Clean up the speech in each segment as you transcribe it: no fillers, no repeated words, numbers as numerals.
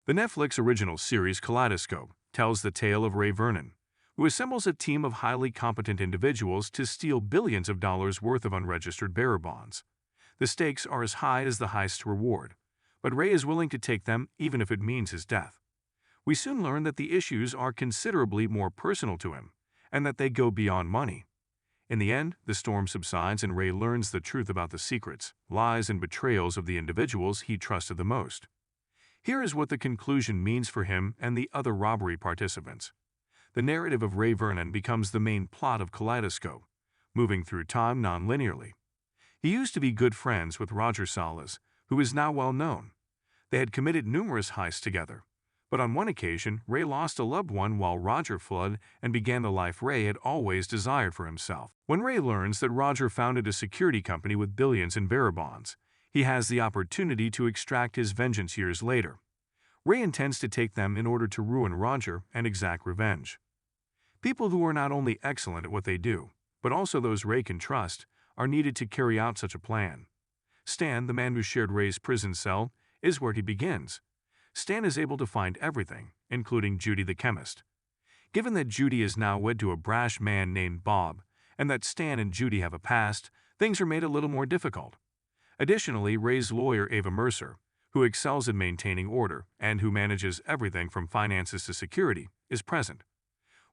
The Netflix original series Kaleidoscope tells the tale of Ray Vernon, who assembles a team of highly competent individuals to steal billions of dollars worth of unregistered bearer bonds. The stakes are as high as the heist's reward, but Ray is willing to take them even if it means his death. We soon learn that the issues are considerably more personal to him, and that they go beyond money. In the end, the storm subsides and Ray learns the truth about the secrets, lies, and betrayals of the individuals he trusted the most. Here is what the conclusion means for him and the other robbery participants. The narrative of Ray Vernon becomes the main plot of Kaleidoscope, moving through time non-linearly. He used to be good friends with Roger Salas, who is now well known. They had committed numerous heists together, but on one occasion, Ray lost a loved one while Roger fled and began the life Ray had always desired for himself. When Ray learns that Roger founded a security company with billions in bearer bonds, he has the opportunity to extract his vengeance years later. Ray intends to take them in order to ruin Roger and exact revenge. People who are not only excellent at what they do, but also those Ray can trust, are needed to carry out such a plan. Stan, the man who shared Ray's prison cell, is where he begins. Stan is able to find everything, including Judy the chemist. Given that Judy is now wed to a brash man named Bob, and that Stan and Judy have a past, things are made a little more difficult. Additionally, Ray's lawyer Ava Mercer, who excels in maintaining order and who manages everything from finances to security, is present.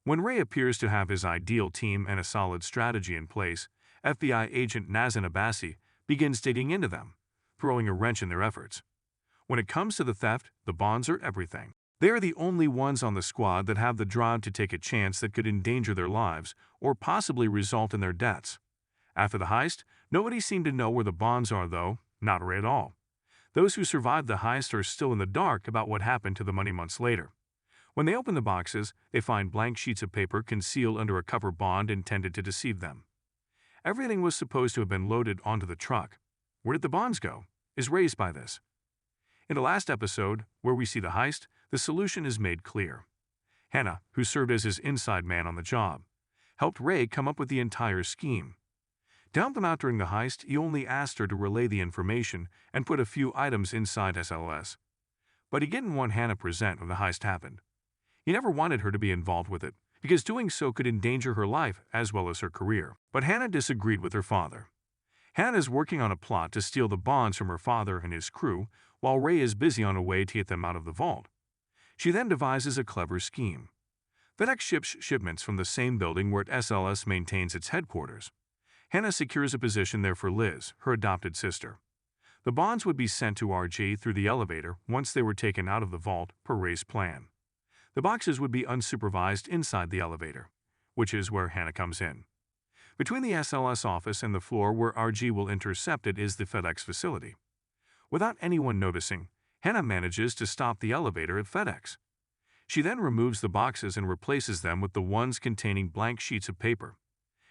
When Ray appears to have his ideal team and a solid strategy in place, FBI agent Nazan Abbasi begins digging into them, throwing a wrench in their efforts. When it comes to the theft, the bonds are everything. They are the only ones on the squad that have the drive to take a chance that could endanger their lives or possibly result in their deaths. After the heist, nobody seemed to know where the bonds are though, not Ray at all. Those who survived the heist are still in the dark about what happened to the money months later. When they open the boxes, they find blank sheets of paper concealed under a cover bond intended to deceive them. Everything was supposed to have been loaded onto the truck. Where did the bonds go? Is raised by this. In the last episode, where we see the heist, the solution is made clear. Hannah, who served as his inside man on the job, helped Ray come up with the entire scheme. To help them out during the heist, he only asked her to relay the information and put a few items inside SLS. But he didn't want Hannah present when the heist happened. He never wanted her to be involved with it, because doing so could endanger her life as well as her career. But Hannah disagreed with her father. Hannah is working on a plot to steal the bonds from her father and his crew, while Ray is busy on a way to get them out of the vault. She then devises a clever scheme. FedEx ships shipments from the same building where SLS maintains its headquarters. Hannah secures a position there for Liz, her adopted sister. The bonds would be sent to RG through the elevator once they were taken out of the vault per Ray's plan. The boxes would be unsupervised inside the elevator, which is where Hannah comes in. Between the SLS office and the floor where RG will intercept it is the FedEx facility. Without anyone noticing, Hannah manages to stop the elevator at FedEx. She then removes the boxes and replaces them with the ones containing blank sheets of paper.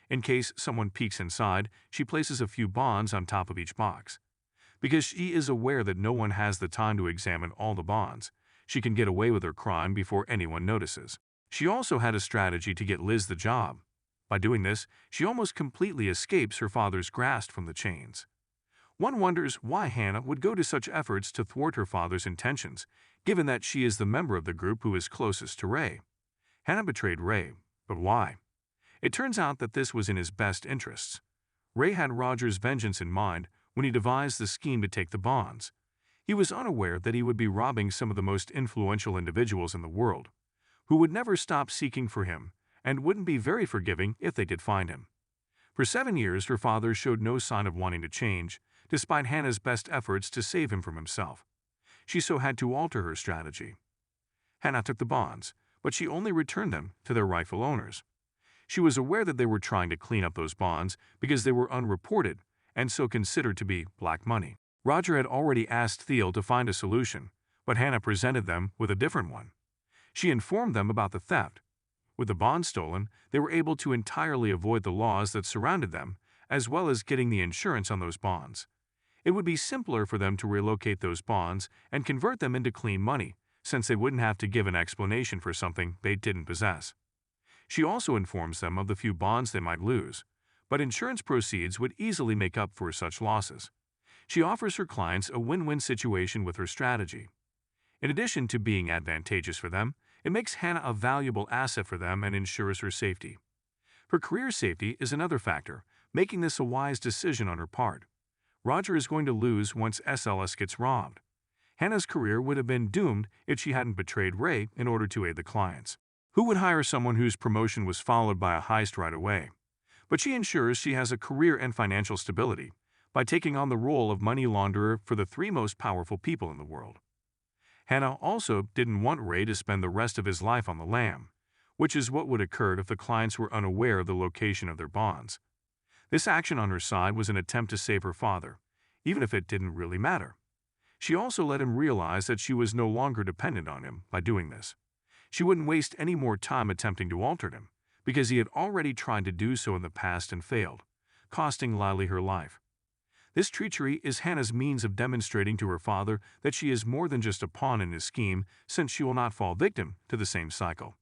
In case someone peeks inside, she places a few bonds on top of each box. Because she is aware that no one has the time to examine all the bonds, she can get away with her crime before anyone notices. She also had a strategy to get Liz the job. By doing this, she almost completely escapes her father's grasp from the chains. One wonders why Hannah would go to such efforts to thwart her father's intentions, given that she is the member of the group who is closest to Ray. Hannah betrayed Ray, but why? It turns out that this was in his best interests. Ray had Roger's vengeance in mind when he devised the scheme to take the bonds. He was unaware that he would be robbing some of the most influential individuals in the world, who would never stop seeking for him and wouldn't be very forgiving if they did find him. For 7 years, her father showed no sign of wanting to change, despite Hannah's best efforts to save him from himself. She so had to alter her strategy. Hannah took the bonds, but she only returned them to their rightful owners. She was aware that they were trying to clean up those bonds because they were unreported and so considered to be black money. Roger had already asked Thiel to find a solution, but Hannah presented them with a different one. She informed them about the theft. With the bonds stolen, they were able to entirely avoid the laws that surrounded them, as well as getting the insurance on those bonds. It would be simpler for them to relocate those bonds and convert them into clean money, since they wouldn't have to give an explanation for something they didn't possess. She also informs them of the few bonds they might lose, but insurance proceeds would easily make up for such losses. She offers her clients a win-win situation with her strategy. In addition to being advantageous for them, it makes Hannah a valuable asset for them and ensures her safety. Her career safety is another factor, making this a wise decision on her part. Roger is going to lose once SLS gets robbed. Hannah's career would have been doomed if she hadn't betrayed Ray in order to aid the clients. Who would hire someone whose promotion was followed by a heist right away? But she ensures she has a career and financial stability by taking on the role of money launderer for the three most powerful people in the world. Hannah also didn't want Ray to spend the rest of his life on the lam, which is what would occur if the clients were unaware of the location of their bonds. This action on her side was an attempt to save her father, even if it didn't really matter. She also let him realize that she was no longer dependent on him by doing this. She wouldn't waste any more time attempting to alter him, because he had already tried to do so in the past and failed, costing Lily her life. This treachery is Hannah's means of demonstrating to her father that she is more than just a pawn in his scheme, since she will not fall victim to the same cycle.